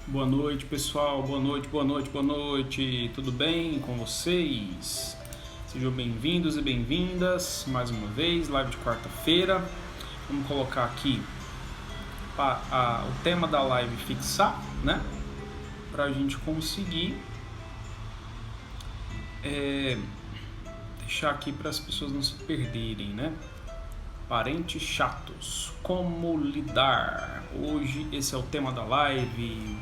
Boa noite, pessoal. Boa noite, boa noite, boa noite. Tudo bem com vocês? Sejam bem-vindos e bem-vindas mais uma vez, live de quarta-feira. Vamos colocar aqui o tema da live fixar, né? Para a gente conseguir deixar aqui para as pessoas não se perderem, né? Parentes chatos, como lidar? Hoje esse é o tema da live.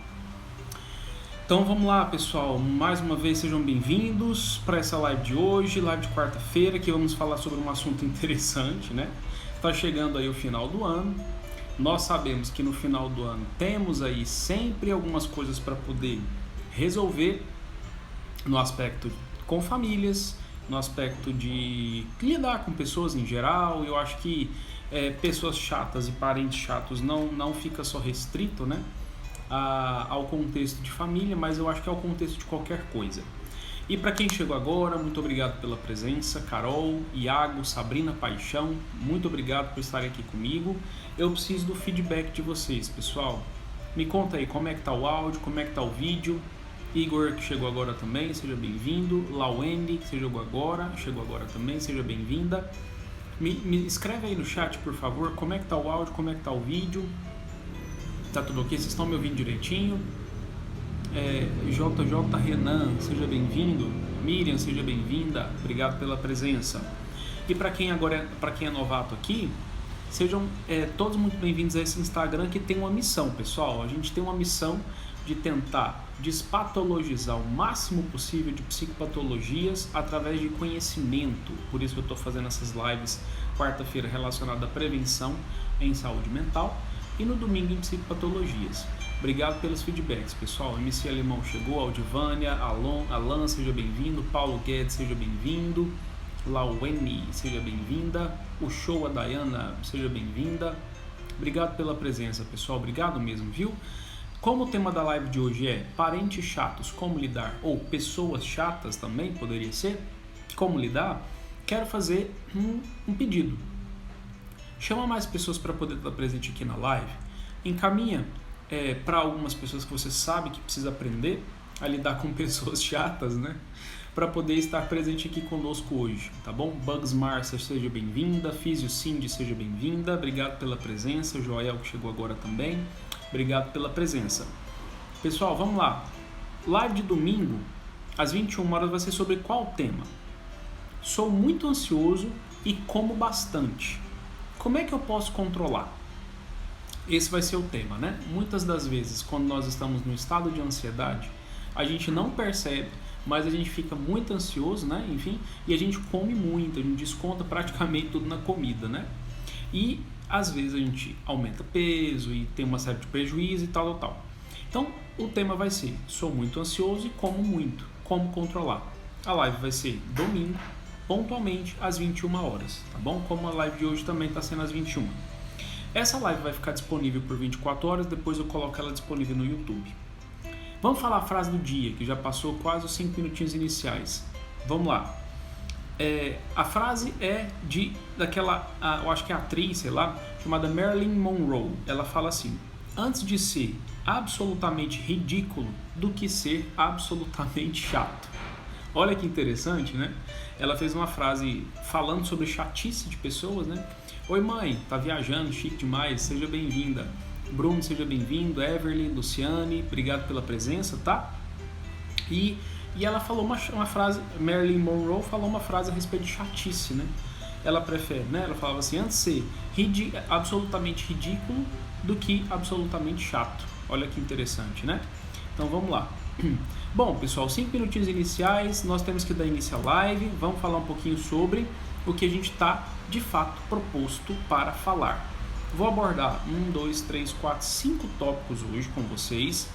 Então vamos lá, pessoal, mais uma vez sejam bem-vindos para essa live de hoje, live de quarta-feira, que vamos falar sobre um assunto interessante, né? Está chegando aí o final do ano, nós sabemos que no final do ano temos aí sempre algumas coisas para poder resolver no aspecto com famílias, no aspecto de lidar com pessoas em geral. Eu acho que pessoas chatas e parentes chatos não fica só restrito, né? Ao contexto de família, mas eu acho que é ao contexto de qualquer coisa. E para quem chegou agora, muito obrigado pela presença, Carol, Iago, Sabrina Paixão, muito obrigado por estarem aqui comigo. Eu preciso do feedback de vocês, pessoal. Me conta aí como é que tá o áudio, como é que tá o vídeo. Igor, que chegou agora também, seja bem-vindo. Lauene, que chegou agora também, seja bem-vinda. Me escreve aí no chat, por favor, como é que tá o áudio, como é que tá o vídeo. Tá tudo ok? Vocês estão me ouvindo direitinho? JJ Renan, seja bem-vindo. Miriam, seja bem-vinda. Obrigado pela presença. E para quem é novato aqui, sejam todos muito bem-vindos a esse Instagram que tem uma missão, pessoal. A gente tem uma missão de tentar despatologizar o máximo possível de psicopatologias através de conhecimento. Por isso que eu estou fazendo essas lives quarta-feira relacionadas à prevenção em saúde mental e no domingo em psicopatologias. Obrigado pelos feedbacks, pessoal. MC Alemão chegou, Aldivânia, Alan, seja bem-vindo. Paulo Guedes, seja bem-vindo. Lauene, seja bem-vinda. O show, a Dayana, seja bem-vinda. Obrigado pela presença, pessoal. Obrigado mesmo, viu? Como o tema da live de hoje é parentes chatos, como lidar, ou pessoas chatas também poderia ser, como lidar, quero fazer um pedido. Chama mais pessoas para poder estar presente aqui na live. Encaminha para algumas pessoas que você sabe que precisa aprender a lidar com pessoas chatas, né? Para poder estar presente aqui conosco hoje, tá bom? Bugs Marcia, seja bem-vinda. Físio Cindy, seja bem-vinda. Obrigado pela presença. Joel, que chegou agora também. Obrigado pela presença. Pessoal, vamos lá. Live de domingo, às 21 horas, vai ser sobre qual tema? Sou muito ansioso e como bastante. Como é que eu posso controlar? Esse vai ser o tema, né? Muitas das vezes, quando nós estamos no estado de ansiedade, a gente não percebe, mas a gente fica muito ansioso, né? Enfim, e a gente come muito, a gente desconta praticamente tudo na comida, né? E às vezes a gente aumenta peso e tem uma série de prejuízos e tal. Então, o tema vai ser: sou muito ansioso e como muito. Como controlar? A live vai ser domingo, pontualmente às 21 horas, tá bom? Como a live de hoje também está sendo às 21. Essa live vai ficar disponível por 24 horas, depois eu coloco ela disponível no YouTube. Vamos falar a frase do dia, que já passou quase os 5 minutinhos iniciais. Vamos lá. A frase é daquela, eu acho que é atriz, sei lá, chamada Marilyn Monroe. Ela fala assim: antes de ser absolutamente ridículo do que ser absolutamente chato. Olha que interessante, né? Ela fez uma frase falando sobre chatice de pessoas, né? Oi mãe, tá viajando, chique demais, seja bem-vinda. Bruno, seja bem-vindo. Everly, Luciane, obrigado pela presença, tá? E ela falou uma frase, Marilyn Monroe falou uma frase a respeito de chatice, né? Ela prefere, né? Ela falava assim: antes de ser absolutamente ridículo do que absolutamente chato. Olha que interessante, né? Então vamos lá. Bom, pessoal, 5 minutinhos iniciais, nós temos que dar início à live. Vamos falar um pouquinho sobre o que a gente está, de fato, proposto para falar. Vou abordar 5 tópicos hoje com vocês,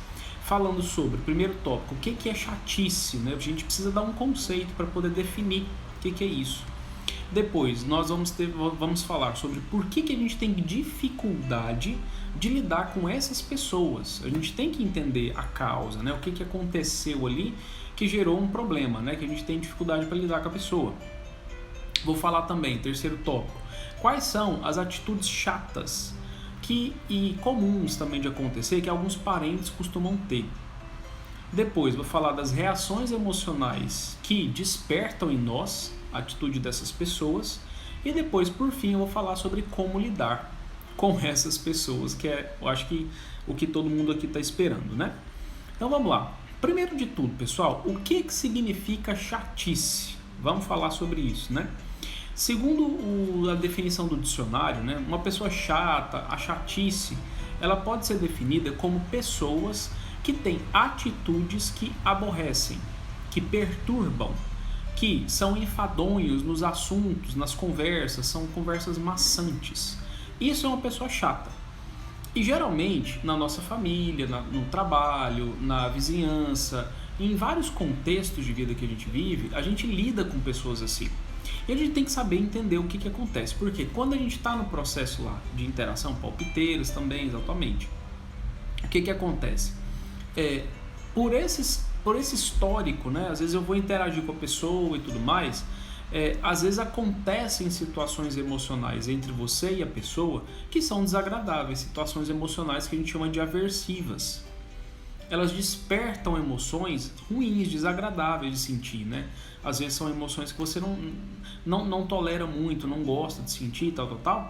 falando sobre o primeiro tópico, o que é chatice, né? A gente precisa dar um conceito para poder definir o que é isso. Depois, nós vamos falar sobre por que a gente tem dificuldade de lidar com essas pessoas. A gente tem que entender a causa, né? O que aconteceu ali que gerou um problema, né? Que a gente tem dificuldade para lidar com a pessoa. Vou falar também, terceiro tópico, quais são as atitudes chatas e comuns também de acontecer, que alguns parentes costumam ter. Depois vou falar das reações emocionais que despertam em nós a atitude dessas pessoas. E depois, por fim, eu vou falar sobre como lidar com essas pessoas, que eu acho que o que todo mundo aqui está esperando, né? Então vamos lá. Primeiro de tudo, pessoal, o que significa chatice? Vamos falar sobre isso, né? Segundo a definição do dicionário, né, uma pessoa chata, a chatice, ela pode ser definida como pessoas que têm atitudes que aborrecem, que perturbam, que são enfadonhos nos assuntos, nas conversas, são conversas maçantes. Isso é uma pessoa chata. E geralmente, na nossa família, no trabalho, na vizinhança, em vários contextos de vida que a gente vive, a gente lida com pessoas assim. E a gente tem que saber entender o que acontece. Porque quando a gente está no processo lá de interação, palpiteiras também, exatamente, o que acontece? Por esse histórico, né? Às vezes eu vou interagir com a pessoa e tudo mais, às vezes acontecem situações emocionais entre você e a pessoa que são desagradáveis, situações emocionais que a gente chama de aversivas. Elas despertam emoções ruins, desagradáveis de sentir, né? Às vezes são emoções que você não tolera muito, não gosta de sentir, tal.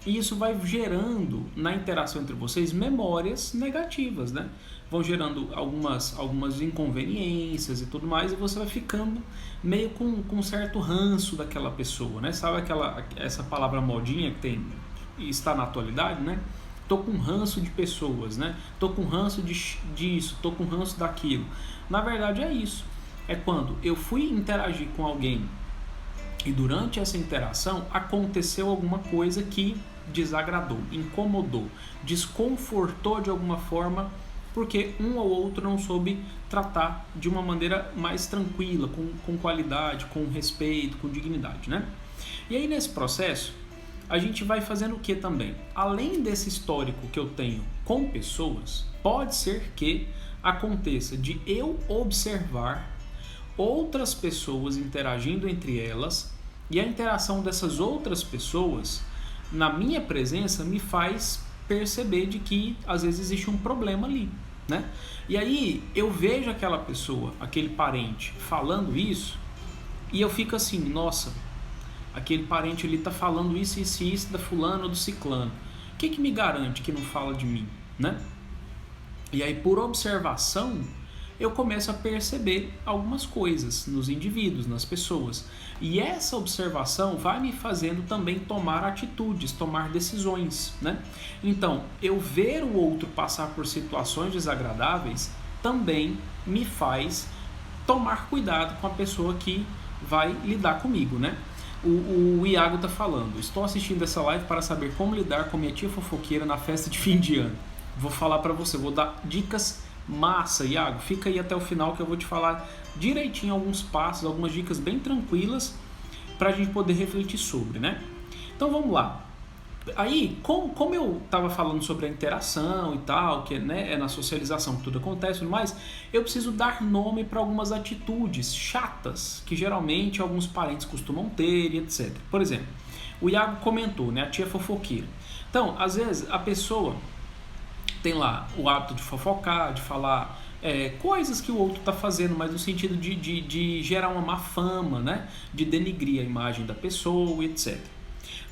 E isso vai gerando na interação entre vocês memórias negativas, né? Vão gerando algumas inconveniências e tudo mais, e você vai ficando meio com um certo ranço daquela pessoa, né? Sabe essa palavra modinha que está na atualidade, né? Tô com ranço de pessoas, né? Tô com ranço disso, tô com ranço daquilo. Na verdade é isso. É quando eu fui interagir com alguém e durante essa interação aconteceu alguma coisa que desagradou, incomodou, desconfortou de alguma forma, porque um ou outro não soube tratar de uma maneira mais tranquila, com qualidade, com respeito, com dignidade, né? E aí nesse processo, a gente vai fazendo o que também? Além desse histórico que eu tenho com pessoas, pode ser que aconteça de eu observar outras pessoas interagindo entre elas e a interação dessas outras pessoas, na minha presença, me faz perceber de que às vezes existe um problema ali, né? E aí eu vejo aquela pessoa, aquele parente falando isso e eu fico assim, nossa, aquele parente ali tá falando isso da fulano ou do ciclano. O que me garante que não fala de mim, né? E aí por observação eu começo a perceber algumas coisas nos indivíduos, nas pessoas. E essa observação vai me fazendo também tomar atitudes, tomar decisões, né? Então, eu ver o outro passar por situações desagradáveis também me faz tomar cuidado com a pessoa que vai lidar comigo, né? O Iago tá falando: estou assistindo essa live para saber como lidar com minha tia fofoqueira na festa de fim de ano. Vou falar para você, vou dar dicas massa, Iago. Fica aí até o final que eu vou te falar direitinho alguns passos, algumas dicas bem tranquilas para a gente poder refletir sobre, né? Então vamos lá. Aí, como eu estava falando sobre a interação e tal, que né, é na socialização que tudo acontece e tudo mais, eu preciso dar nome para algumas atitudes chatas que geralmente alguns parentes costumam ter e etc. Por exemplo, o Iago comentou, né, a tia fofoqueira. Então, às vezes, a pessoa tem lá o hábito de fofocar, de falar coisas que o outro está fazendo, mas no sentido de gerar uma má fama, né, de denigrir a imagem da pessoa e etc.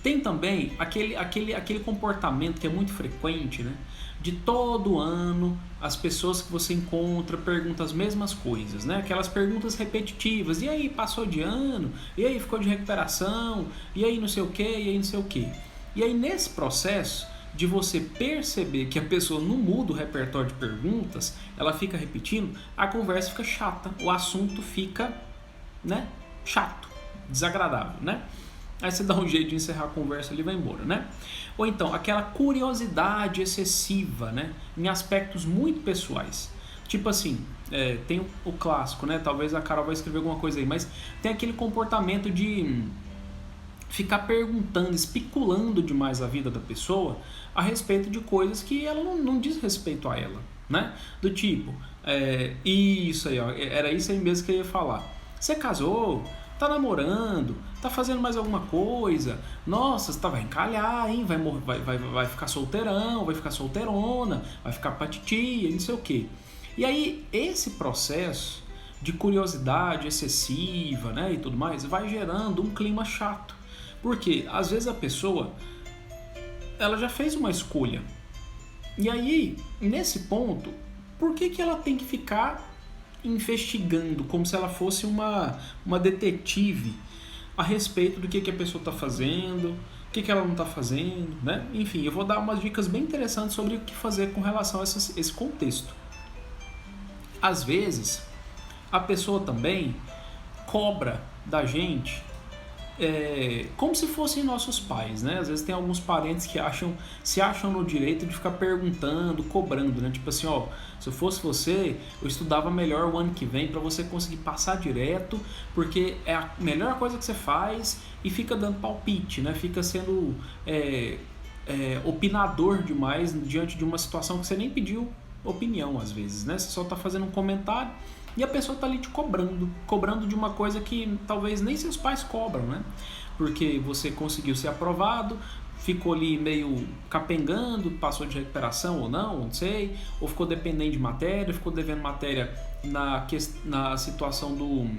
Tem também aquele comportamento que é muito frequente, né? De todo ano as pessoas que você encontra perguntam as mesmas coisas, né? Aquelas perguntas repetitivas. E aí, passou de ano? E aí, ficou de recuperação? E aí, não sei o quê? E aí, não sei o quê? E aí, nesse processo de você perceber que a pessoa não muda o repertório de perguntas, ela fica repetindo, a conversa fica chata, o assunto fica, né, chato, desagradável, né? Aí você dá um jeito de encerrar a conversa ali e vai embora, né? Ou então, aquela curiosidade excessiva, né? Em aspectos muito pessoais. Tipo assim, tem o clássico, né? Talvez a Carol vai escrever alguma coisa aí, mas tem aquele comportamento de ficar perguntando, especulando demais a vida da pessoa a respeito de coisas que ela não diz respeito a ela, né? Do tipo, isso aí, ó, era isso aí mesmo que eu ia falar. Você casou? Tá namorando? Tá fazendo mais alguma coisa? Nossa, você vai encalhar, hein? Vai ficar solteirão, vai ficar solteirona, vai ficar pra titia, não sei o quê. E aí, esse processo de curiosidade excessiva, né, e tudo mais, vai gerando um clima chato. Porque, às vezes, a pessoa, ela já fez uma escolha. E aí, nesse ponto, por que ela tem que ficar investigando como se ela fosse uma detetive a respeito do que a pessoa está fazendo, o que ela não está fazendo, né? Enfim, eu vou dar umas dicas bem interessantes sobre o que fazer com relação a esse contexto. Às vezes, a pessoa também cobra da gente como se fossem nossos pais, né? Às vezes tem alguns parentes que se acham no direito de ficar perguntando, cobrando, né? Tipo assim, ó, se eu fosse você, eu estudava melhor o ano que vem para você conseguir passar direto, porque é a melhor coisa que você faz, e fica dando palpite, né? Fica sendo opinador demais diante de uma situação que você nem pediu opinião, às vezes, né? Você só tá fazendo um comentário e a pessoa tá ali te cobrando de uma coisa que talvez nem seus pais cobram, né? Porque você conseguiu ser aprovado, ficou ali meio capengando, passou de recuperação ou não sei, ou ficou dependente de matéria, ficou devendo matéria na situação do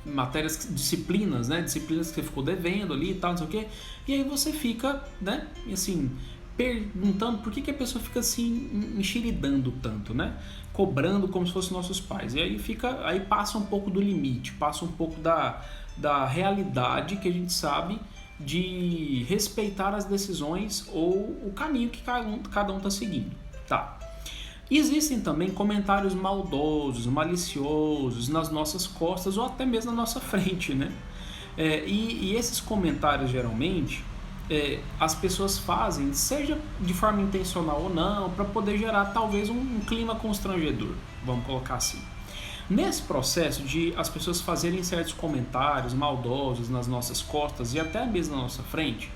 matérias, disciplinas, né? Disciplinas que você ficou devendo ali e tal, não sei o quê. E aí você fica, né? Assim, perguntando por que a pessoa fica assim enxeridando tanto, né? Cobrando como se fossem nossos pais. E aí passa um pouco do limite, passa um pouco da realidade que a gente sabe de respeitar as decisões ou o caminho que cada um está seguindo, tá? Existem também comentários maldosos, maliciosos nas nossas costas ou até mesmo na nossa frente, né? E esses comentários geralmente as pessoas fazem, seja de forma intencional ou não, para poder gerar talvez um clima constrangedor, vamos colocar assim. Nesse processo de as pessoas fazerem certos comentários maldosos nas nossas costas e até mesmo na nossa frente,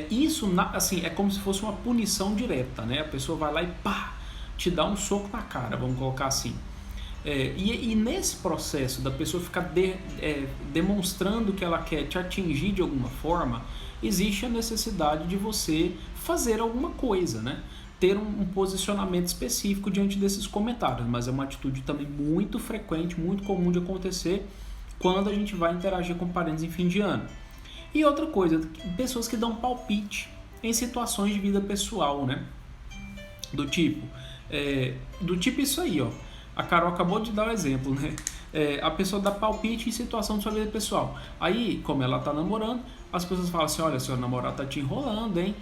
isso assim, é como se fosse uma punição direta, né? A pessoa vai lá e pá, te dá um soco na cara, vamos colocar assim. E nesse processo da pessoa ficar demonstrando que ela quer te atingir de alguma forma, existe a necessidade de você fazer alguma coisa, né? Ter um posicionamento específico diante desses comentários, mas é uma atitude também muito frequente, muito comum de acontecer quando a gente vai interagir com parentes em fim de ano. E outra coisa, pessoas que dão palpite em situações de vida pessoal, né? Do tipo isso aí, ó. A Carol acabou de dar o exemplo, né? A pessoa dá palpite em situação de sua vida pessoal. Aí, como ela tá namorando, as pessoas falam assim, olha, seu namorado tá te enrolando, hein?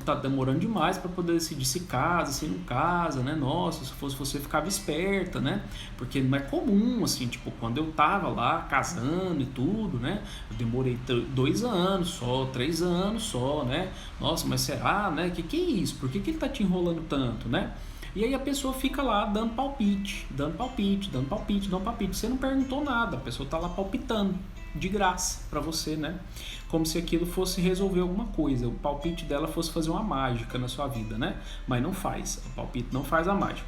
Tá demorando demais para poder decidir se casa, se não casa, né? Nossa, se fosse você ficava esperta, né? Porque não é comum, assim, tipo, quando eu tava lá casando e tudo, né? Eu demorei 2 anos só, 3 anos só, né? Nossa, mas será, né? Que é isso? Por que ele tá te enrolando tanto, né? E aí a pessoa fica lá dando palpite. Você não perguntou nada, a pessoa tá lá palpitando de graça para você, né? Como se aquilo fosse resolver alguma coisa, o palpite dela fosse fazer uma mágica na sua vida, né? Mas não faz, o palpite não faz a mágica.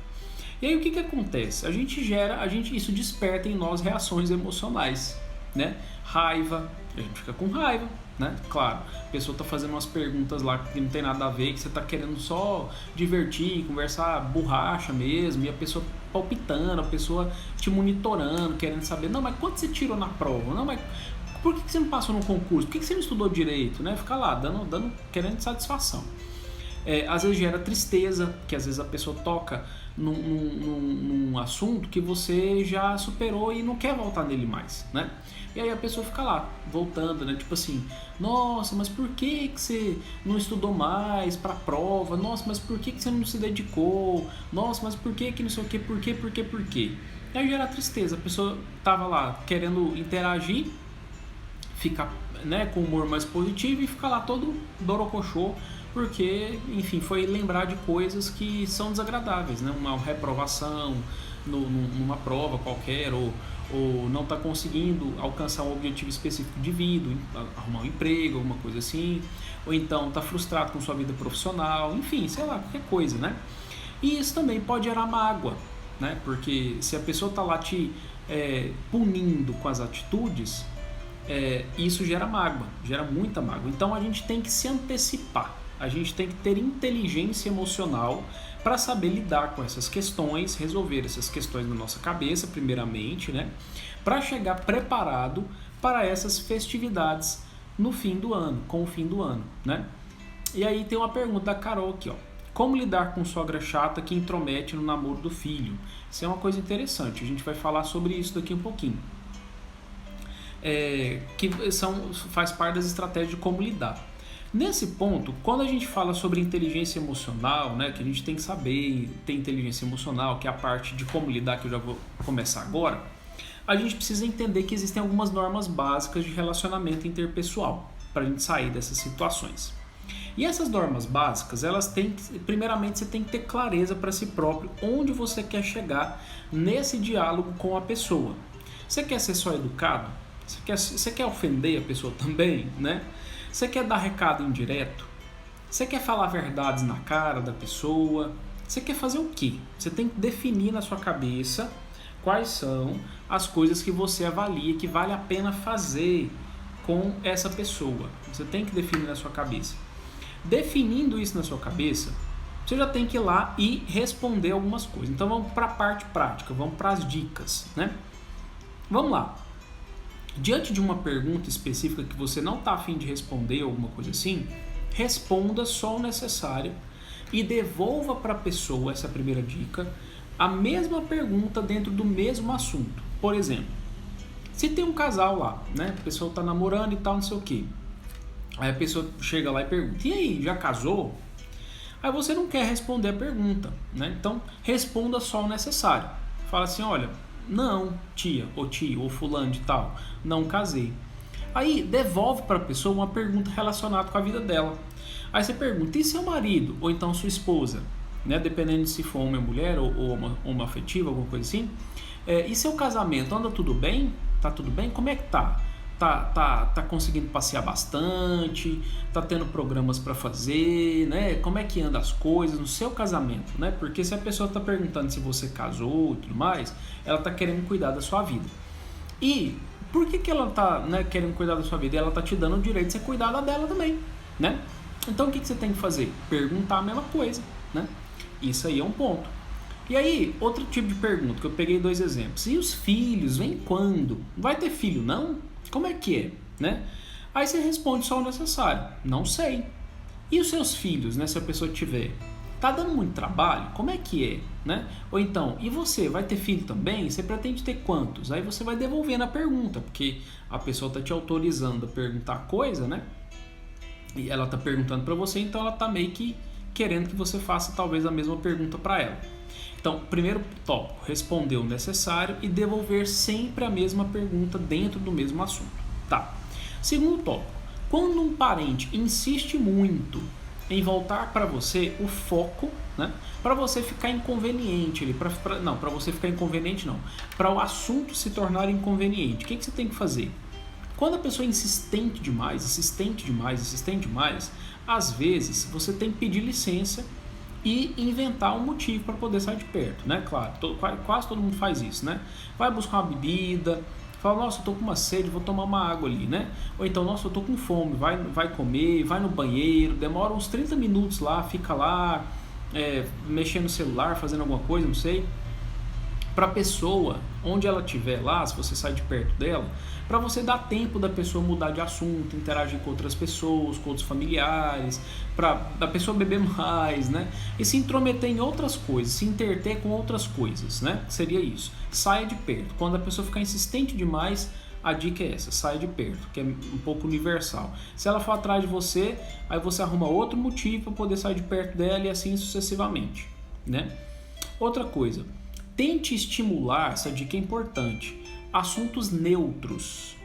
E aí o que acontece? Isso desperta em nós reações emocionais, né? Raiva, a gente fica com raiva, né? Claro, a pessoa tá fazendo umas perguntas lá que não tem nada a ver, que você tá querendo só divertir, conversar borracha mesmo, e a pessoa palpitando, a pessoa te monitorando, querendo saber, não, mas quanto você tirou na prova? Não, mas por que você não passou no concurso? Por que você não estudou direito? Né? Fica lá, querendo satisfação. Às vezes gera tristeza, que às vezes a pessoa toca num assunto que você já superou e não quer voltar nele mais, né? E aí a pessoa fica lá, voltando, né? Tipo assim, nossa, mas por que você não estudou mais pra prova? Nossa, mas por que você não se dedicou? Nossa, mas por que não sei o que? Por quê? E aí gera tristeza, a pessoa tava lá querendo interagir, fica, né, com humor mais positivo e fica lá todo dorocochô, porque, enfim, foi lembrar de coisas que são desagradáveis, né? Uma reprovação numa prova qualquer, ou não está conseguindo alcançar um objetivo específico de vida, arrumar um emprego, alguma coisa assim, ou então está frustrado com sua vida profissional, enfim, sei lá, qualquer coisa, né? E isso também pode gerar mágoa, né? Porque se a pessoa está lá te punindo com as atitudes, isso gera mágoa, gera muita mágoa. Então a gente tem que se antecipar, a gente tem que ter inteligência emocional para saber lidar com essas questões, resolver essas questões na nossa cabeça, primeiramente, né? Para chegar preparado para essas festividades no fim do ano, com o fim do ano, né? E aí tem uma pergunta da Carol aqui, ó. Como lidar com sogra chata que intromete no namoro do filho? Isso é uma coisa interessante, a gente vai falar sobre isso daqui um pouquinho. Faz parte das estratégias de como lidar. Nesse ponto, quando a gente fala sobre inteligência emocional, né, que a gente tem que saber ter inteligência emocional, que é a parte de como lidar, que eu já vou começar agora, a gente precisa entender que existem algumas normas básicas de relacionamento interpessoal para a gente sair dessas situações. E essas normas básicas, primeiramente você tem que ter clareza para si próprio onde você quer chegar nesse diálogo com a pessoa. Você quer ser só educado? Você quer ofender a pessoa também, né? Você quer dar recado indireto? Você quer falar verdades na cara da pessoa? Você quer fazer o quê? Você tem que definir na sua cabeça quais são as coisas que você avalia que vale a pena fazer com essa pessoa. Você tem que definir na sua cabeça. Definindo isso na sua cabeça, você já tem que ir lá e responder algumas coisas. Então vamos para a parte prática, vamos para as dicas, né? Vamos lá. Diante de uma pergunta específica que você não está a fim de responder, alguma coisa assim, responda só o necessário e devolva para a pessoa, essa primeira dica, a mesma pergunta dentro do mesmo assunto. Por exemplo, se tem um casal lá, né? A pessoa está namorando e tal, não sei o quê. Aí a pessoa chega lá e pergunta, e aí, já casou? Aí você não quer responder a pergunta, né? Então, responda só o necessário. Fala assim, olha, não, tia, ou tio, ou fulano de tal, não casei. Aí devolve para a pessoa uma pergunta relacionada com a vida dela. Aí você pergunta, e seu marido? Ou então sua esposa? Né? Dependendo de se for homem ou mulher, ou uma afetiva, alguma coisa assim. E seu casamento, anda tudo bem? Tá tudo bem? Como é que tá? Tá conseguindo passear bastante, tá tendo programas para fazer, né? Como é que anda as coisas no seu casamento, né? Porque se a pessoa tá perguntando se você casou e tudo mais, ela tá querendo cuidar da sua vida. E por que ela tá, né, querendo cuidar da sua vida? Ela tá te dando o direito de você cuidar da dela também, né? Então o que você tem que fazer? Perguntar a mesma coisa, né? Isso aí é um ponto. E aí, outro tipo de pergunta, que eu peguei 2 exemplos. E os filhos, vem quando? Vai ter filho, não? Como é que é, né? Aí você responde só o necessário, não sei. E os seus filhos, né, se a pessoa tiver, tá dando muito trabalho? Como é que é, né? Ou então, e você, vai ter filho também? Você pretende ter quantos? Aí você vai devolvendo a pergunta, porque a pessoa tá te autorizando a perguntar coisa, né? E ela tá perguntando para você, então ela tá meio que querendo que você faça talvez a mesma pergunta para ela. Então, primeiro tópico, responder o necessário e devolver sempre a mesma pergunta dentro do mesmo assunto. Tá. Segundo tópico, quando um parente insiste muito em voltar para você o foco, né, para você ficar inconveniente, para você ficar inconveniente não, para o assunto se tornar inconveniente, o que você tem que fazer? Quando a pessoa é insistente demais, às vezes você tem que pedir licença e inventar um motivo para poder sair de perto, né? Claro, quase todo mundo faz isso, né? Vai buscar uma bebida, fala, nossa, eu tô com uma sede, vou tomar uma água ali, né? Ou então, nossa, eu tô com fome, vai comer, vai no banheiro, demora uns 30 minutos lá, fica lá, mexendo no celular, fazendo alguma coisa, não sei. Para a pessoa, onde ela estiver lá, se você sai de perto dela, para você dar tempo da pessoa mudar de assunto, interagir com outras pessoas, com outros familiares, para a pessoa beber mais, né? E se intrometer em outras coisas, se interter com outras coisas, né? Seria isso. Saia de perto. Quando a pessoa ficar insistente demais, a dica é essa, saia de perto, que é um pouco universal. Se ela for atrás de você, aí você arruma outro motivo para poder sair de perto dela e assim sucessivamente, né? Outra coisa, tente estimular, essa dica é importante, assuntos neutros.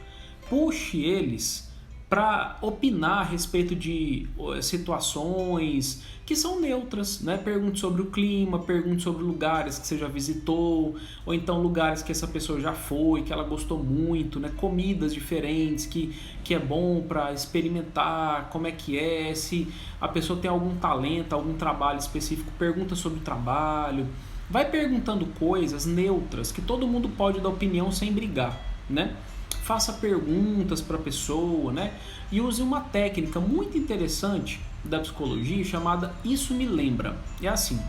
Puxe eles para opinar a respeito de situações que são neutras, né? Pergunte sobre o clima, pergunte sobre lugares que você já visitou, ou então lugares que essa pessoa já foi, que ela gostou muito, né? Comidas diferentes que é bom para experimentar, como é que é, se a pessoa tem algum talento, algum trabalho específico, pergunta sobre o trabalho. Vai perguntando coisas neutras, que todo mundo pode dar opinião sem brigar, né? Faça perguntas para a pessoa, né? E use uma técnica muito interessante da psicologia chamada Isso Me Lembra. É assim,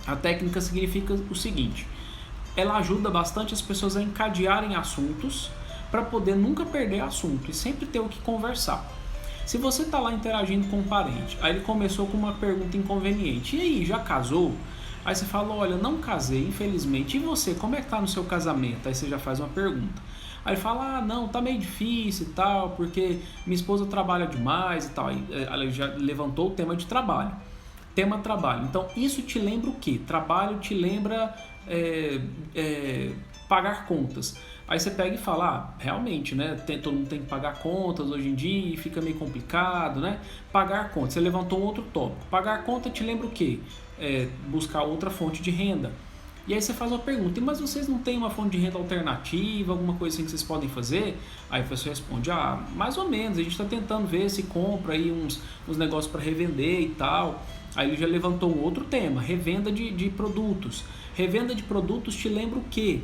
a técnica significa o seguinte: ela ajuda bastante as pessoas a encadearem assuntos para poder nunca perder assunto e sempre ter o que conversar. Se você está lá interagindo com um parente, aí ele começou com uma pergunta inconveniente: e aí, já casou? Aí você fala: olha, não casei, infelizmente. E você, como é que tá no seu casamento? Aí você já faz uma pergunta. Aí ele fala: ah, não, tá meio difícil e tal, porque minha esposa trabalha demais e tal. Aí ela já levantou o tema de trabalho. Tema trabalho. Então, isso te lembra o quê? Trabalho te lembra pagar contas. Aí você pega e fala: ah, realmente, né? Todo mundo tem que pagar contas hoje em dia e fica meio complicado, né? Pagar contas. Você levantou um outro tópico. Pagar conta te lembra o quê? Buscar outra fonte de renda. E aí você faz uma pergunta: mas vocês não têm uma fonte de renda alternativa, alguma coisa assim que vocês podem fazer? Aí a pessoa responde: ah, mais ou menos, a gente está tentando ver se compra aí uns negócios para revender e tal. Aí ele já levantou um outro tema: revenda de produtos. Revenda de produtos te lembra o quê?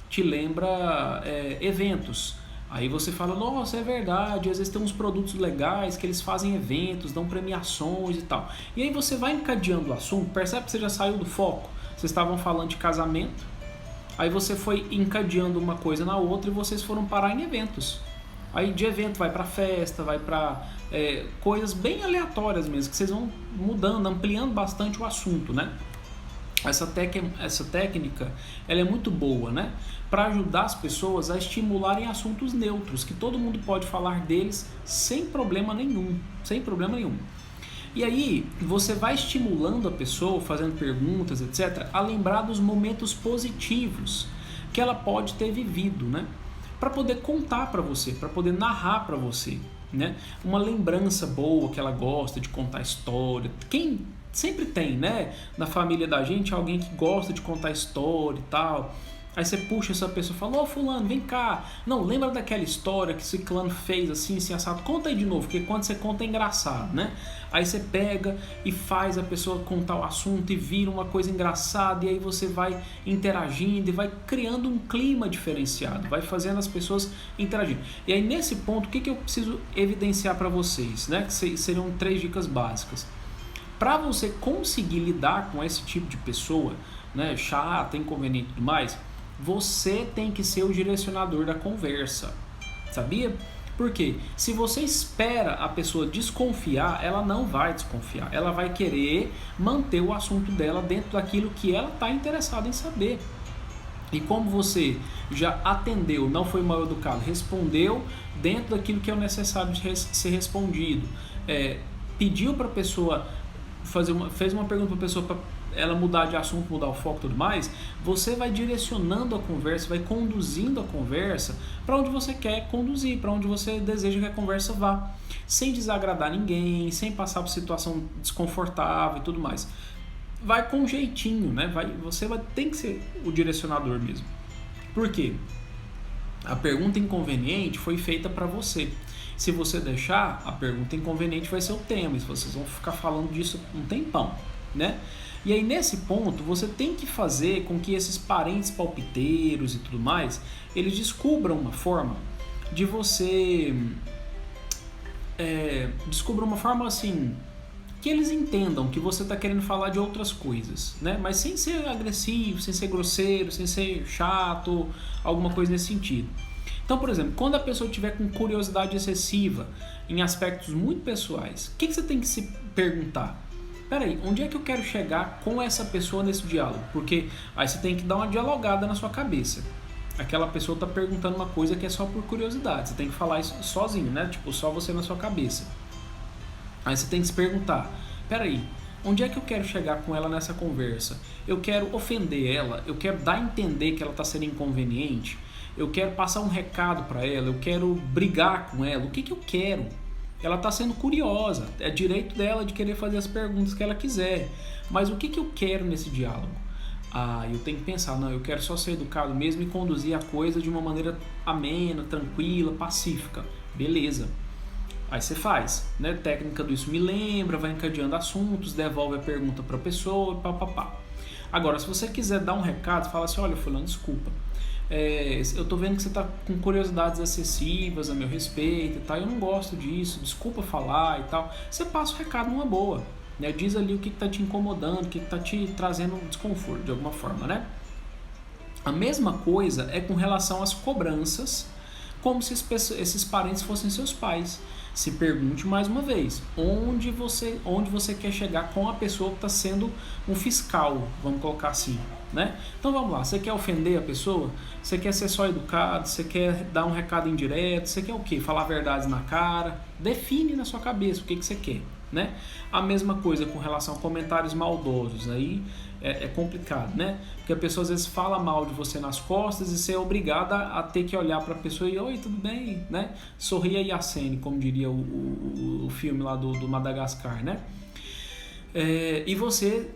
Te lembra eventos. Aí você fala: nossa, é verdade, às vezes tem uns produtos legais que eles fazem eventos, dão premiações e tal. E aí você vai encadeando o assunto, percebe que você já saiu do foco? Vocês estavam falando de casamento, aí você foi encadeando uma coisa na outra e vocês foram parar em eventos. Aí de evento vai para festa, vai para coisas bem aleatórias mesmo, que vocês vão mudando, ampliando bastante o assunto, né? Essa técnica ela é muito boa, né? Para ajudar as pessoas a estimularem assuntos neutros, que todo mundo pode falar deles sem problema nenhum, sem problema nenhum. E aí você vai estimulando a pessoa, fazendo perguntas, etc., a lembrar dos momentos positivos que ela pode ter vivido, né? Para poder contar para você, para poder narrar para você, né? Uma lembrança boa que ela gosta de contar história. Quem sempre tem, né? Na família da gente, alguém que gosta de contar história e tal. Aí você puxa essa pessoa e fala: ô fulano, vem cá. Não, lembra daquela história que esse ciclano fez assim, assim, assado? Conta aí de novo, porque quando você conta é engraçado, né? Aí você pega e faz a pessoa contar o assunto e vira uma coisa engraçada, e aí você vai interagindo e vai criando um clima diferenciado, vai fazendo as pessoas interagindo. E aí nesse ponto, o que eu preciso evidenciar para vocês, né? Que seriam 3 dicas básicas. Para você conseguir lidar com esse tipo de pessoa, né, chata, inconveniente e tudo mais, você tem que ser o direcionador da conversa, sabia? Porque se você espera a pessoa desconfiar, ela não vai desconfiar, ela vai querer manter o assunto dela dentro daquilo que ela está interessada em saber. E como você já atendeu, não foi mal educado, respondeu dentro daquilo que é necessário ser respondido, pediu para a pessoa fez uma pergunta para a pessoa para ela mudar de assunto, mudar o foco e tudo mais, você vai direcionando a conversa, vai conduzindo a conversa para onde você quer conduzir, para onde você deseja que a conversa vá, sem desagradar ninguém, sem passar por situação desconfortável e tudo mais. Vai com jeitinho, né? Você tem que ser o direcionador mesmo. Por quê? A pergunta inconveniente foi feita para você. Se você deixar, a pergunta inconveniente vai ser o tema, e vocês vão ficar falando disso um tempão, né? E aí nesse ponto você tem que fazer com que esses parentes palpiteiros e tudo mais, eles descubram uma forma de você descubra uma forma assim que eles entendam que você está querendo falar de outras coisas, né? Mas sem ser agressivo, sem ser grosseiro, sem ser chato, alguma coisa nesse sentido. Então, por exemplo, quando a pessoa tiver com curiosidade excessiva em aspectos muito pessoais, o que você tem que se perguntar? Peraí, onde é que eu quero chegar com essa pessoa nesse diálogo? Porque aí você tem que dar uma dialogada na sua cabeça. Aquela pessoa está perguntando uma coisa que é só por curiosidade, você tem que falar isso sozinho, né? Tipo, só você na sua cabeça. Aí você tem que se perguntar: peraí, onde é que eu quero chegar com ela nessa conversa? Eu quero ofender ela? Eu quero dar a entender que ela está sendo inconveniente? Eu quero passar um recado para ela? Eu quero brigar com ela? O que eu quero? Ela está sendo curiosa, é direito dela de querer fazer as perguntas que ela quiser. Mas o que eu quero nesse diálogo? Eu tenho que pensar: não, eu quero só ser educado mesmo e conduzir a coisa de uma maneira amena, tranquila, pacífica. Beleza. Aí você faz, né? Técnica do Isso Me Lembra, vai encadeando assuntos, devolve a pergunta para a pessoa, papapá. Agora, se você quiser dar um recado, fala assim, olha, fulano, desculpa. Eu tô vendo que você tá com curiosidades excessivas a meu respeito e tal, eu não gosto disso, desculpa falar e tal. Você passa o recado numa boa, né? Diz ali o que tá te incomodando, o que tá te trazendo desconforto de alguma forma, né? A mesma coisa é com relação às cobranças, como se esses parentes fossem seus pais. Se pergunte mais uma vez, onde você quer chegar com a pessoa que está sendo um fiscal, vamos colocar assim, né? Então vamos lá, você quer ofender a pessoa? Você quer ser só educado? Você quer dar um recado indireto? Você quer o quê? Falar verdades na cara? Define na sua cabeça o que você quer, né? A mesma coisa com relação a comentários maldosos, aí é complicado, né? Porque a pessoa às vezes fala mal de você nas costas e você é obrigado a ter que olhar para a pessoa e, oi, tudo bem, né? Sorria e acene, como diria o filme lá do Madagascar, né? E você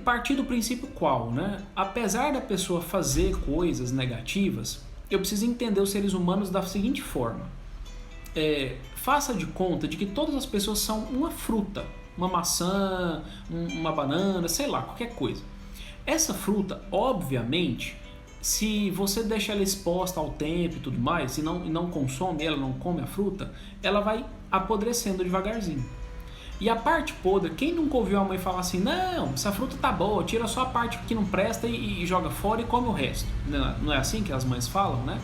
partir do princípio qual, né? Apesar da pessoa fazer coisas negativas, eu preciso entender os seres humanos da seguinte forma. Faça de conta de que todas as pessoas são uma fruta, uma maçã, uma banana, sei lá, qualquer coisa. Essa fruta, obviamente, se você deixa ela exposta ao tempo e tudo mais, e não consome ela, não come a fruta, ela vai apodrecendo devagarzinho. E a parte podre, quem nunca ouviu a mãe falar assim, não, essa fruta tá boa, tira só a parte que não presta e joga fora e come o resto. Não é assim que as mães falam, né?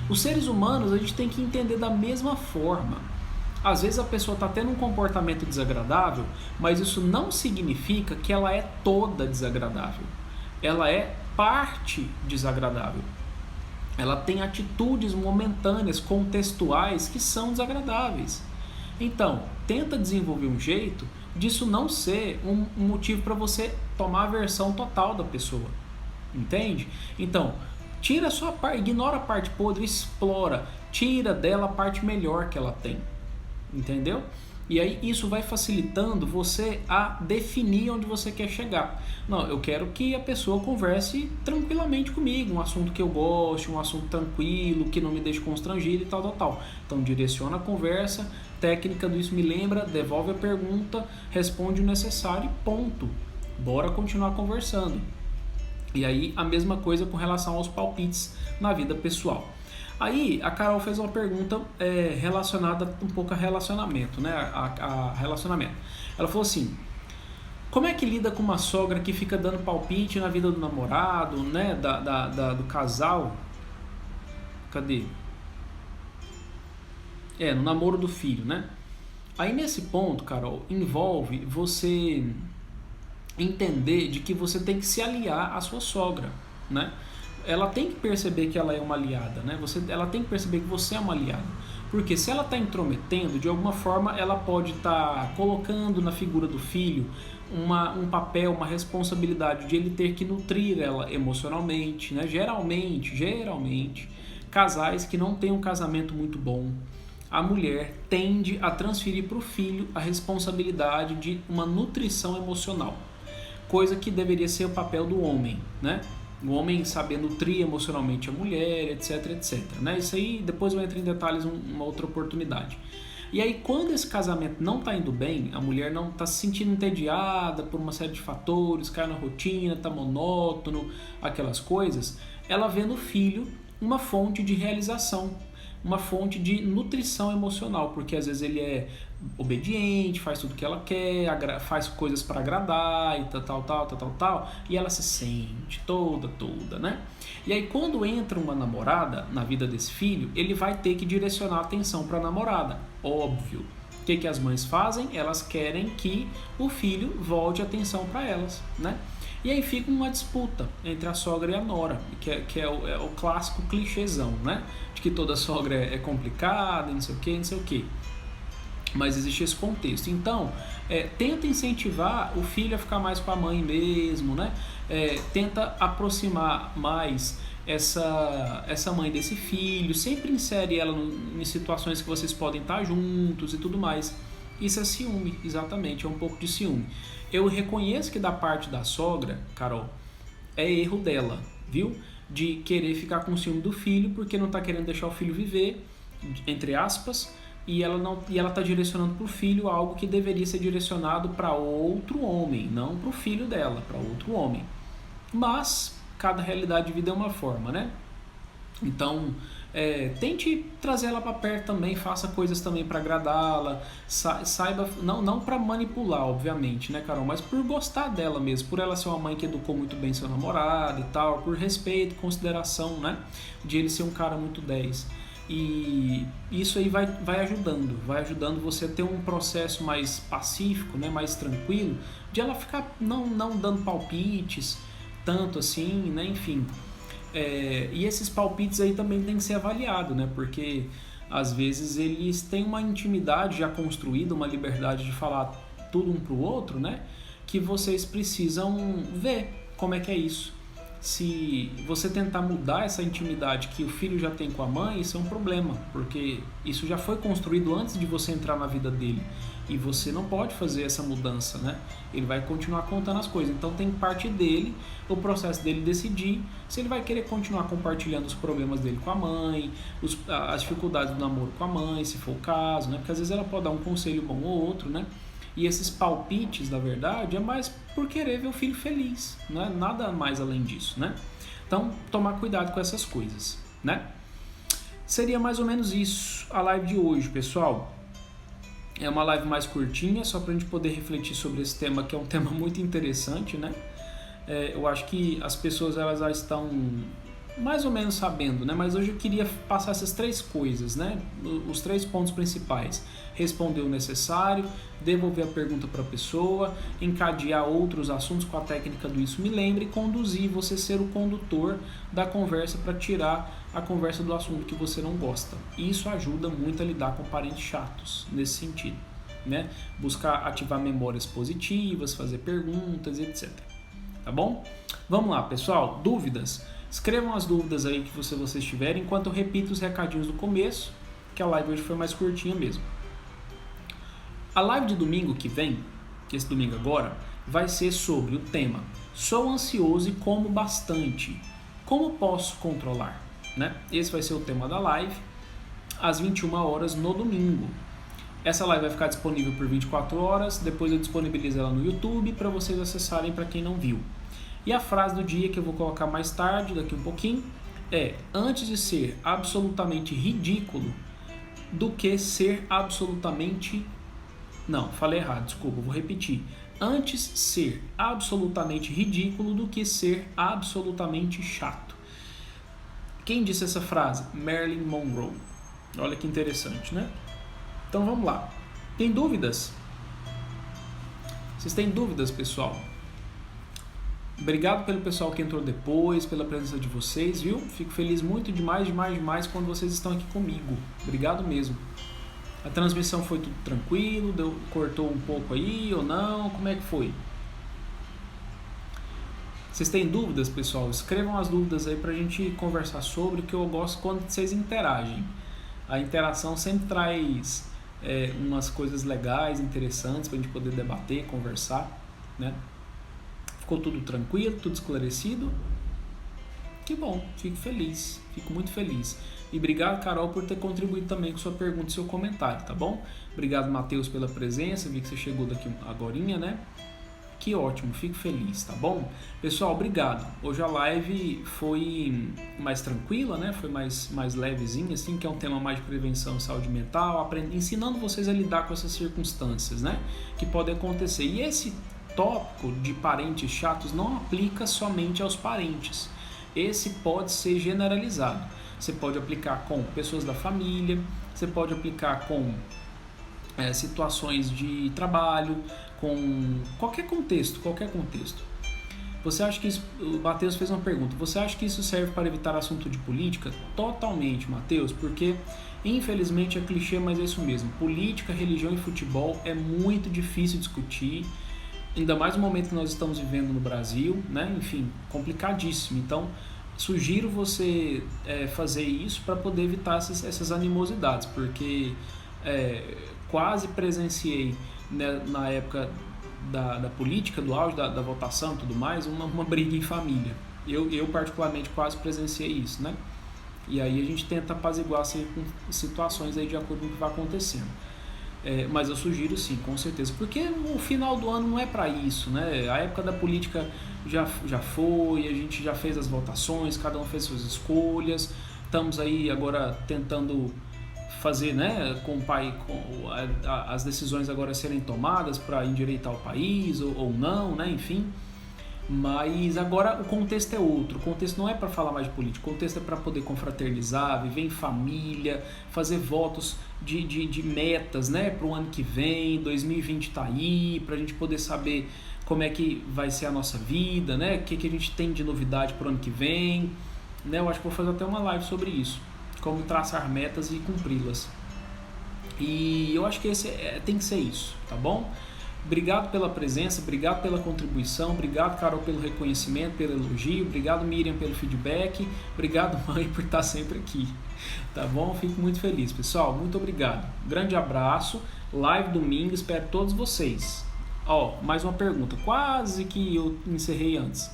Os seres humanos a gente tem que entender da mesma forma. Às vezes a pessoa está tendo um comportamento desagradável, mas isso não significa que ela é toda desagradável. Ela é parte desagradável. Ela tem atitudes momentâneas, contextuais, que são desagradáveis. Então, tenta desenvolver um jeito disso não ser um motivo para você tomar a versão total da pessoa. Entende? Então, tira a sua parte, ignora a parte podre, explora, tira dela a parte melhor que ela tem. Entendeu? E aí isso vai facilitando você a definir onde você quer chegar. Não, eu quero que a pessoa converse tranquilamente comigo, um assunto que eu goste, um assunto tranquilo, que não me deixe constrangido e tal. Então direciona a conversa, técnica do Isso Me Lembra, devolve a pergunta, responde o necessário e ponto. Bora continuar conversando. E aí a mesma coisa com relação aos palpites na vida pessoal. Aí a Carol fez uma pergunta relacionada um pouco a relacionamento, né? A relacionamento. Ela falou assim, como é que lida com uma sogra que fica dando palpite na vida do namorado, né? Do casal? Cadê? No namoro do filho, né? Aí nesse ponto, Carol, envolve você entender de que você tem que se aliar à sua sogra, né? Ela tem que perceber que ela é uma aliada, né? Ela tem que perceber que você é uma aliada. Porque se ela está intrometendo, de alguma forma ela pode estar colocando na figura do filho um papel, uma responsabilidade de ele ter que nutrir ela emocionalmente, né? Geralmente, casais que não têm um casamento muito bom, a mulher tende a transferir para o filho a responsabilidade de uma nutrição emocional. Coisa que deveria ser o papel do homem, né? O homem saber nutrir emocionalmente a mulher, etc, né? Isso aí depois eu entro em detalhes uma outra oportunidade. E aí quando esse casamento não está indo bem, a mulher não está se sentindo entediada por uma série de fatores, cai na rotina, está monótono, aquelas coisas, ela vê no filho uma fonte de realização, uma fonte de nutrição emocional, porque às vezes ele é obediente, faz tudo que ela quer, faz coisas para agradar e tal, e ela se sente toda, né? E aí quando entra uma namorada na vida desse filho, ele vai ter que direcionar a atenção para a namorada, óbvio. O que as mães fazem? Elas querem que o filho volte a atenção para elas, né? E aí fica uma disputa entre a sogra e a nora, que é o clássico clichêzão, né? De que toda sogra é complicada, não sei o que. Mas existe esse contexto. Então, tenta incentivar o filho a ficar mais com a mãe mesmo, né? Tenta aproximar mais essa mãe desse filho. Sempre insere ela em situações que vocês podem estar juntos e tudo mais. Isso é ciúme, exatamente, é um pouco de ciúme. Eu reconheço que da parte da sogra, Carol, é erro dela, viu? De querer ficar com ciúme do filho porque não está querendo deixar o filho viver, entre aspas, e ela está direcionando para o filho algo que deveria ser direcionado para outro homem, não para o filho dela, para outro homem. mas cada realidade de vida é uma forma, né? Então, tente trazer ela para perto também, faça coisas também para agradá-la, saiba, não para manipular, obviamente, né, Carol, mas por gostar dela mesmo, por ela ser uma mãe que educou muito bem seu namorado e tal, por respeito, consideração, né, de ele ser um cara muito 10. E isso aí vai ajudando você a ter um processo mais pacífico, né, mais tranquilo, de ela ficar não dando palpites, tanto assim, né, enfim. E esses palpites aí também tem que ser avaliado, né? Porque às vezes eles têm uma intimidade já construída, uma liberdade de falar tudo um pro outro, né? Que vocês precisam ver como é que é isso. Se você tentar mudar essa intimidade que o filho já tem com a mãe, isso é um problema, porque isso já foi construído antes de você entrar na vida dele. E você não pode fazer essa mudança, né? Ele vai continuar contando as coisas. Então tem parte dele, o processo dele decidir se ele vai querer continuar compartilhando os problemas dele com a mãe, as dificuldades do namoro com a mãe, se for o caso, né? Porque às vezes ela pode dar um conselho bom ou outro, né? E esses palpites, na verdade, é mais por querer ver o filho feliz, né? Nada mais além disso, né? Então, tomar cuidado com essas coisas, né? Seria mais ou menos isso a live de hoje, pessoal. É uma live mais curtinha, só para a gente poder refletir sobre esse tema, que é um tema muito interessante, né? Eu acho que as pessoas elas já estão mais ou menos sabendo, né? Mas hoje eu queria passar essas 3 coisas, né? Os 3 pontos principais. Responder o necessário, devolver a pergunta para a pessoa, encadear outros assuntos com a técnica do Isso Me Lembre e conduzir, você ser o condutor da conversa para tirar a conversa do assunto que você não gosta. Isso ajuda muito a lidar com parentes chatos, nesse sentido, né? Buscar ativar memórias positivas, fazer perguntas, etc. Tá bom? Vamos lá, pessoal. Dúvidas? Escrevam as dúvidas aí que vocês tiverem, enquanto eu repito os recadinhos do começo, que a live hoje foi mais curtinha mesmo. A live de domingo que vem, esse domingo agora, vai ser sobre o tema Sou ansioso e como bastante. Como posso controlar? Né? Esse vai ser o tema da live, às 21 horas no domingo. Essa live vai ficar disponível por 24 horas, depois eu disponibilizo ela no YouTube para vocês acessarem para quem não viu. E a frase do dia que eu vou colocar mais tarde, daqui um pouquinho, é: antes de ser absolutamente ridículo do que ser absolutamente... Não, falei errado, desculpa, vou repetir. Antes ser absolutamente ridículo do que ser absolutamente chato. Quem disse essa frase? Marilyn Monroe. Olha que interessante, né? Então vamos lá. Tem dúvidas? Vocês têm dúvidas, pessoal? Obrigado pelo pessoal que entrou depois, pela presença de vocês, viu? Fico feliz muito demais quando vocês estão aqui comigo. Obrigado mesmo. A transmissão foi tudo tranquilo? Cortou um pouco aí ou não? Como é que foi? Vocês têm dúvidas, pessoal? Escrevam as dúvidas aí pra gente conversar sobre, que eu gosto quando vocês interagem. A interação sempre traz umas coisas legais, interessantes pra gente poder debater, conversar, né? Ficou tudo tranquilo, tudo esclarecido? Que bom, fico feliz, fico muito feliz. E obrigado, Carol, por ter contribuído também com sua pergunta e seu comentário, tá bom? Obrigado, Matheus, pela presença, vi que você chegou daqui agorinha, né? Que ótimo, fico feliz, tá bom? Pessoal, obrigado. Hoje a live foi mais tranquila, né? Foi mais levezinha, assim, que é um tema mais de prevenção e saúde mental, ensinando vocês a lidar com essas circunstâncias, né? Que podem acontecer. E esse tópico de parentes chatos não aplica somente aos parentes. Esse pode ser generalizado. Você pode aplicar com pessoas da família, você pode aplicar com situações de trabalho, com qualquer contexto. Você acha que isso, o Matheus fez uma pergunta, você acha que isso serve para evitar assunto de política? Totalmente, Matheus, porque infelizmente é clichê, mas é isso mesmo. Política, religião e futebol é muito difícil discutir, ainda mais no momento que nós estamos vivendo no Brasil, né? Enfim, complicadíssimo. Então, sugiro você fazer isso para poder evitar essas animosidades, porque quase presenciei, né, na época da política, do auge da votação e tudo mais, uma briga em família. Eu particularmente quase presenciei isso, né? E aí a gente tenta apaziguar situações aí de acordo com o que vai acontecendo. Mas eu sugiro sim, com certeza, porque o final do ano não é para isso, né? A época da política já foi, a gente já fez as votações, cada um fez suas escolhas, estamos aí agora tentando fazer, né, as decisões agora serem tomadas para endireitar o país ou não, né, enfim. Mas agora o contexto é outro. O contexto não é para falar mais de política. O contexto é para poder confraternizar, viver em família, fazer votos de metas, né, para o ano que vem. 2020 está aí, para a gente poder saber como é que vai ser a nossa vida, né, o que a gente tem de novidade para o ano que vem, né. Eu acho que vou fazer até uma live sobre isso, como traçar metas e cumpri-las. E eu acho que tem que ser isso, tá bom? Obrigado pela presença, obrigado pela contribuição, obrigado, Carol, pelo reconhecimento, pelo elogio, obrigado, Miriam, pelo feedback, obrigado, mãe, por estar sempre aqui, tá bom? Fico muito feliz, pessoal, muito obrigado. Grande abraço, live domingo, espero todos vocês. Mais uma pergunta, quase que eu encerrei antes.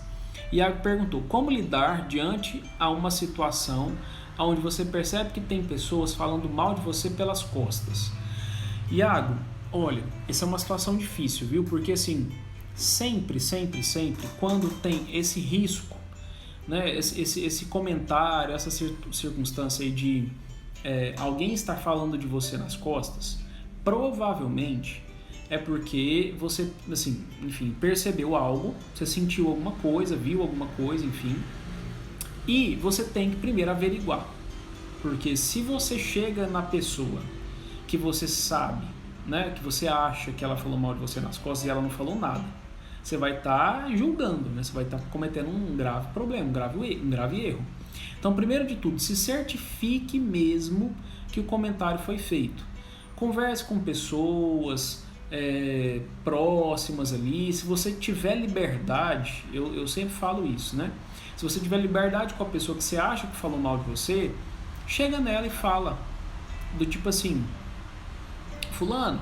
Iago perguntou, como lidar diante a uma situação onde você percebe que tem pessoas falando mal de você pelas costas? Iago, olha, essa é uma situação difícil, viu? Porque assim, sempre, quando tem esse risco, né, esse comentário, essa circunstância aí de alguém estar falando de você nas costas, provavelmente é porque você, assim, enfim, percebeu algo, você sentiu alguma coisa, viu alguma coisa, enfim, e você tem que primeiro averiguar. Porque se você chega na pessoa que você sabe, né, que você acha que ela falou mal de você nas costas e ela não falou nada, você vai estar julgando, né? Você vai estar cometendo um grave problema, um grave erro. Então, primeiro de tudo, se certifique mesmo que o comentário foi feito. Converse com pessoas próximas ali. Se você tiver liberdade, eu sempre falo isso, né? Se você tiver liberdade com a pessoa que você acha que falou mal de você, chega nela e fala, do tipo assim, fulana,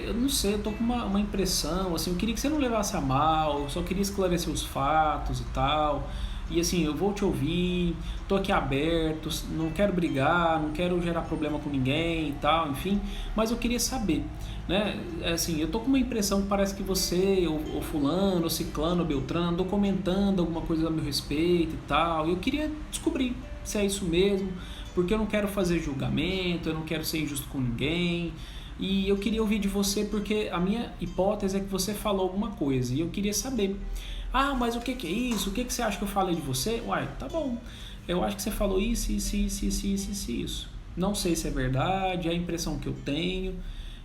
eu não sei, eu tô com uma impressão, assim, eu queria que você não levasse a mal, eu só queria esclarecer os fatos e tal, e assim, eu vou te ouvir, tô aqui aberto, não quero brigar, não quero gerar problema com ninguém e tal, enfim, mas eu queria saber, né, assim, eu tô com uma impressão que parece que você, ou fulano, ou ciclano, ou beltrano, andou comentando alguma coisa a meu respeito e tal, e eu queria descobrir se é isso mesmo, porque eu não quero fazer julgamento, eu não quero ser injusto com ninguém, e eu queria ouvir de você porque a minha hipótese é que você falou alguma coisa, e eu queria saber, mas o que é isso? O que você acha que eu falei de você? Uai, tá bom, eu acho que você falou isso. Não sei se é verdade, é a impressão que eu tenho,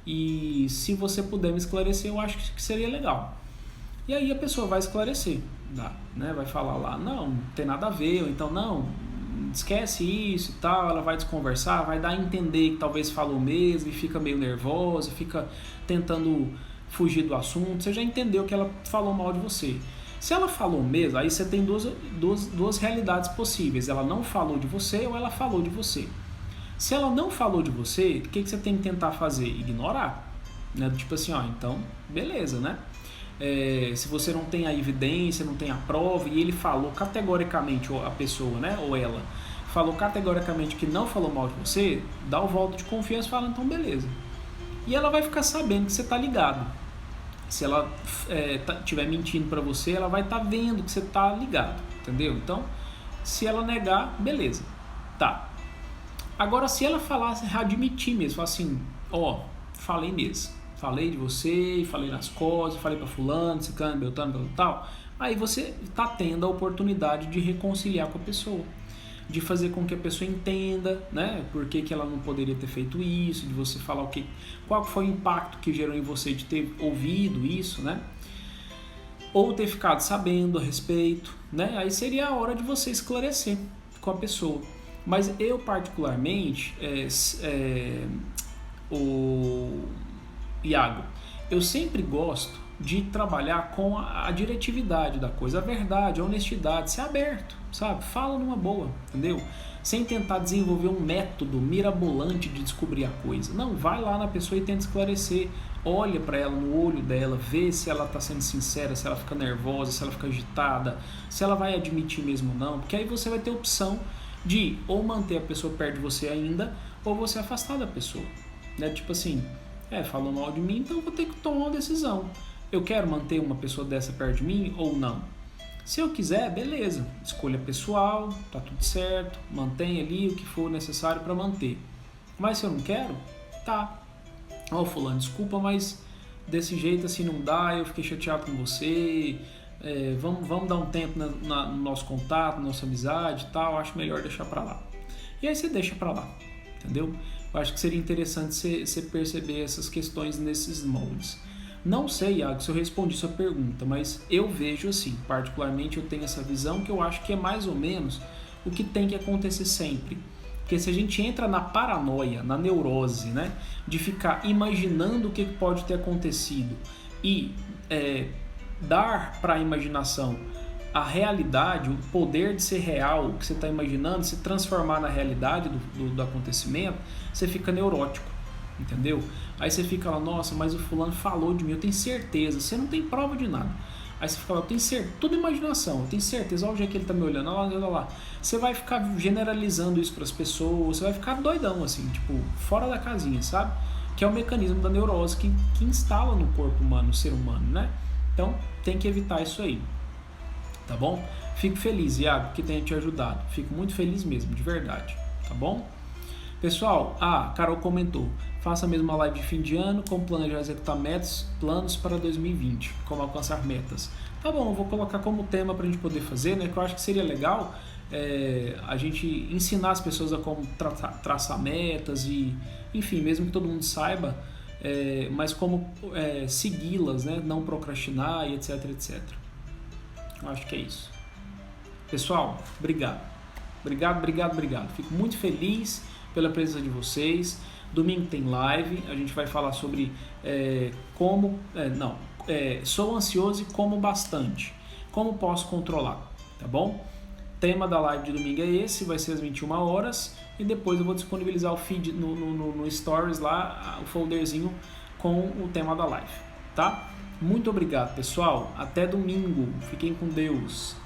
e se você puder me esclarecer, eu acho que seria legal. E aí a pessoa vai esclarecer, né? Vai falar lá, não tem nada a ver, ou então não, esquece isso e tal, ela vai desconversar, vai dar a entender que talvez falou mesmo e fica meio nervosa, fica tentando fugir do assunto, você já entendeu que ela falou mal de você. Se ela falou mesmo, aí você tem duas realidades possíveis, ela não falou de você ou ela falou de você. Se ela não falou de você, o que você tem que tentar fazer? Ignorar, né? Tipo assim, então, beleza, né? Se você não tem a evidência, não tem a prova, e ele falou categoricamente, ou a pessoa, né, ou ela, falou categoricamente que não falou mal de você, dá o voto de confiança e fala, então beleza. E ela vai ficar sabendo que você tá ligado. Se ela estiver mentindo para você, ela vai estar vendo que você tá ligado, entendeu? Então, se ela negar, beleza, tá. Agora, se ela falasse, admitir mesmo, falar assim, falei mesmo, falei de você, falei nas costas, falei para fulano, ciclano, beltrano, tal, aí você está tendo a oportunidade de reconciliar com a pessoa, de fazer com que a pessoa entenda, né, por que ela não poderia ter feito isso, de você falar qual foi o impacto que gerou em você de ter ouvido isso, né, ou ter ficado sabendo a respeito, né, aí seria a hora de você esclarecer com a pessoa. Mas eu particularmente, Iago, eu sempre gosto de trabalhar com a diretividade da coisa, a verdade, a honestidade, ser aberto, sabe? Fala numa boa, entendeu? Sem tentar desenvolver um método mirabolante de descobrir a coisa. Não, vai lá na pessoa e tenta esclarecer, olha para ela no olho dela, vê se ela está sendo sincera, se ela fica nervosa, se ela fica agitada, se ela vai admitir mesmo ou não, porque aí você vai ter opção de ou manter a pessoa perto de você ainda, ou você afastar da pessoa. né? Tipo assim, falou mal de mim, então eu vou ter que tomar uma decisão. Eu quero manter uma pessoa dessa perto de mim ou não? Se eu quiser, beleza, escolha pessoal, tá tudo certo, mantém ali o que for necessário para manter. Mas se eu não quero, tá. Ó, fulano, desculpa, mas desse jeito assim não dá, eu fiquei chateado com você, vamos dar um tempo no nosso contato, na nossa amizade e tal, acho melhor deixar pra lá. E aí você deixa pra lá, entendeu? Eu acho que seria interessante você perceber essas questões nesses moldes. Não sei, Iago, se eu respondi sua pergunta, mas eu vejo assim, particularmente eu tenho essa visão que eu acho que é mais ou menos o que tem que acontecer sempre. Porque se a gente entra na paranoia, na neurose, né, de ficar imaginando o que pode ter acontecido e dar para a imaginação a realidade, o poder de ser real, o que você está imaginando, se transformar na realidade do acontecimento, você fica neurótico, entendeu? Aí você fica lá, nossa, mas o fulano falou de mim, eu tenho certeza, você não tem prova de nada. Aí você fica lá, eu tenho certeza, tudo imaginação, eu tenho certeza, olha o jeito que ele tá me olhando, olha lá. Você vai ficar generalizando isso para as pessoas, você vai ficar doidão, assim, tipo, fora da casinha, sabe? Que é o mecanismo da neurose que instala no corpo humano, no ser humano, né? Então, tem que evitar isso aí, tá bom? Fico feliz, Iago, que tenha te ajudado. Fico muito feliz mesmo, de verdade, tá bom? Pessoal, Carol comentou, faça mesmo uma live de fim de ano, como planejar executar metas, planos para 2020, como alcançar metas. Tá bom, eu vou colocar como tema para a gente poder fazer, né? Que eu acho que seria legal a gente ensinar as pessoas a como traçar metas e, enfim, mesmo que todo mundo saiba, mas como segui-las, né? Não procrastinar e etc, etc. Eu acho que é isso. Pessoal, obrigado. Obrigado. Fico muito feliz pela presença de vocês. Domingo tem live, a gente vai falar sobre sou ansioso e como bastante. Como posso controlar, tá bom? Tema da live de domingo é esse, vai ser às 21 horas e depois eu vou disponibilizar o feed no Stories lá, o folderzinho com o tema da live, tá? Muito obrigado, pessoal. Até domingo. Fiquem com Deus.